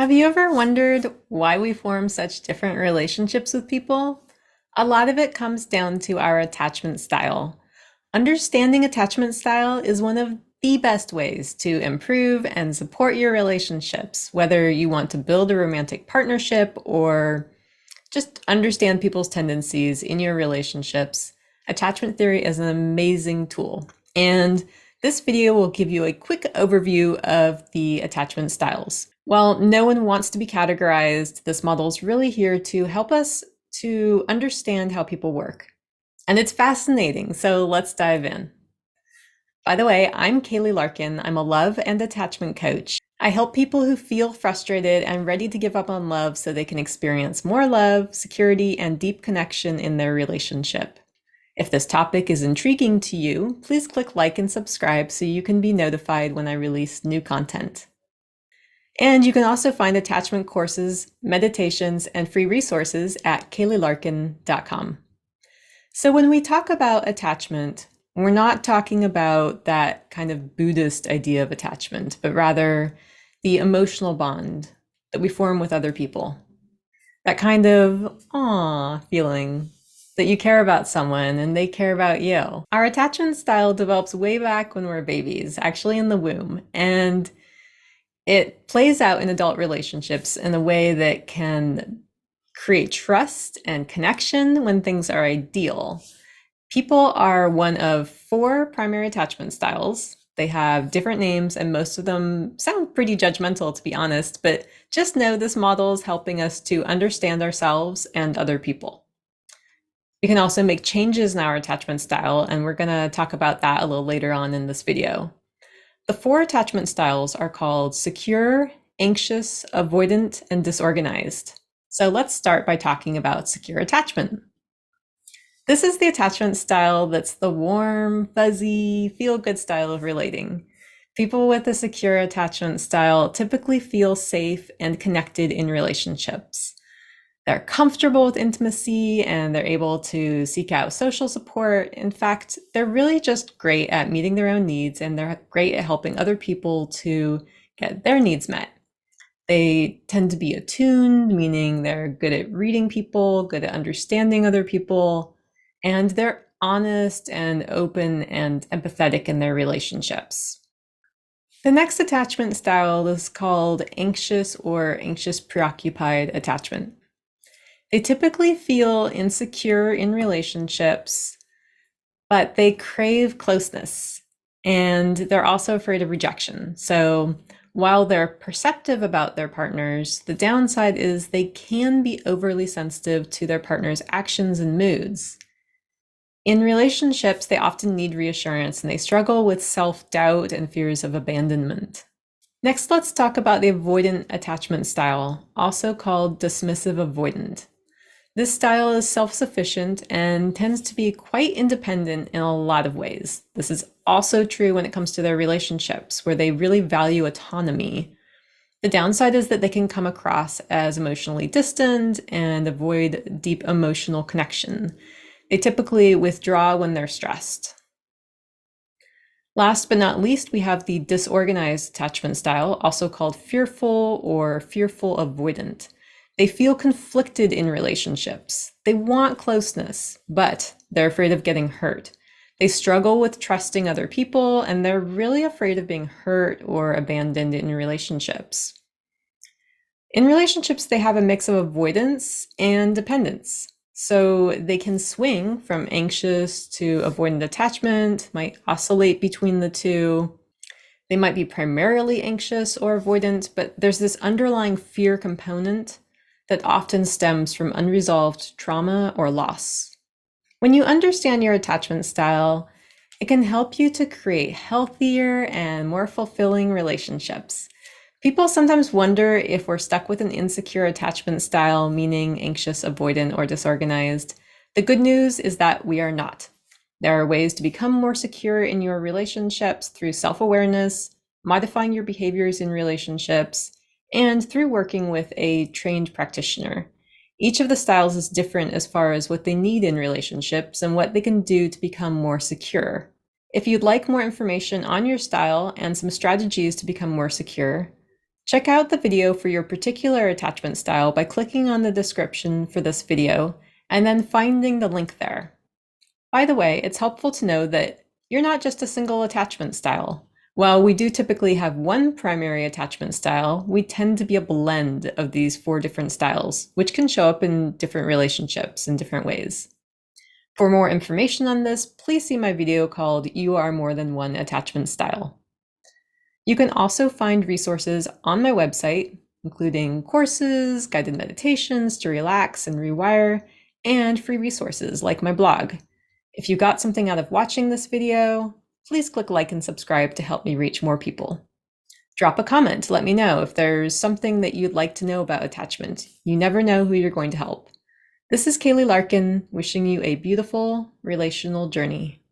Have you ever wondered why we form such different relationships with people? A lot of it comes down to our attachment style. Understanding attachment style is one of the best ways to improve and support your relationships, whether you want to build a romantic partnership or just understand people's tendencies in your relationships. Attachment theory is an amazing tool. And this video will give you a quick overview of the attachment styles. While no one wants to be categorized, this model is really here to help us to understand how people work. And it's fascinating, so let's dive in. By the way, I'm Kaylee Larkin. I'm a love and attachment coach. I help people who feel frustrated and ready to give up on love so they can experience more love, security, and deep connection in their relationship. If this topic is intriguing to you, please click like and subscribe so you can be notified when I release new content. And you can also find attachment courses, meditations, and free resources at kayleelarkin.com. So when we talk about attachment, we're not talking about that kind of Buddhist idea of attachment, but rather the emotional bond that we form with other people. That kind of aw feeling that you care about someone and they care about you. Our attachment style develops way back when we're babies, actually in the womb, and it plays out in adult relationships in a way that can create trust and connection when things are ideal. People are one of 4 primary attachment styles. They have different names and most of them sound pretty judgmental, to be honest, but just know this model is helping us to understand ourselves and other people. We can also make changes in our attachment style, and we're going to talk about that a little later on in this video. The 4 attachment styles are called secure, anxious, avoidant, and disorganized. So let's start by talking about secure attachment. This is the attachment style that's the warm, fuzzy, feel-good style of relating. People with a secure attachment style typically feel safe and connected in relationships. They're comfortable with intimacy and they're able to seek out social support. In fact, they're really just great at meeting their own needs and they're great at helping other people to get their needs met. They tend to be attuned, meaning they're good at reading people, good at understanding other people, and they're honest and open and empathetic in their relationships. The next attachment style is called anxious or anxious preoccupied attachment. They typically feel insecure in relationships, but they crave closeness and they're also afraid of rejection. So while they're perceptive about their partners, the downside is they can be overly sensitive to their partner's actions and moods. In relationships, they often need reassurance and they struggle with self-doubt and fears of abandonment. Next, let's talk about the avoidant attachment style, also called dismissive avoidant. This style is self-sufficient and tends to be quite independent in a lot of ways. This is also true when it comes to their relationships, where they really value autonomy. The downside is that they can come across as emotionally distant and avoid deep emotional connection. They typically withdraw when they're stressed. Last but not least, we have the disorganized attachment style, also called fearful or fearful avoidant. They feel conflicted in relationships. They want closeness, but they're afraid of getting hurt. They struggle with trusting other people, and they're really afraid of being hurt or abandoned in relationships. In relationships, they have a mix of avoidance and dependence. So they can swing from anxious to avoidant attachment, might oscillate between the two. They might be primarily anxious or avoidant, but there's this underlying fear component that often stems from unresolved trauma or loss. When you understand your attachment style, it can help you to create healthier and more fulfilling relationships. People sometimes wonder if we're stuck with an insecure attachment style, meaning anxious, avoidant, or disorganized. The good news is that we are not. There are ways to become more secure in your relationships through self-awareness, modifying your behaviors in relationships, and through working with a trained practitioner. Each of the styles is different as far as what they need in relationships and what they can do to become more secure. If you'd like more information on your style and some strategies to become more secure, Check out the video for your particular attachment style by clicking on the description for this video and then finding the link there. By the way, it's helpful to know that you're not just a single attachment style. While we do typically have one primary attachment style, we tend to be a blend of these 4 different styles, which can show up in different relationships in different ways. For more information on this, please see my video called You Are More Than One Attachment Style. You can also find resources on my website, including courses, guided meditations to relax and rewire, and free resources like my blog. If you got something out of watching this video, please click like and subscribe to help me reach more people. Drop a comment to let me know if there's something that you'd like to know about attachment. You never know who you're going to help. This is Kaylee Larkin, wishing you a beautiful relational journey.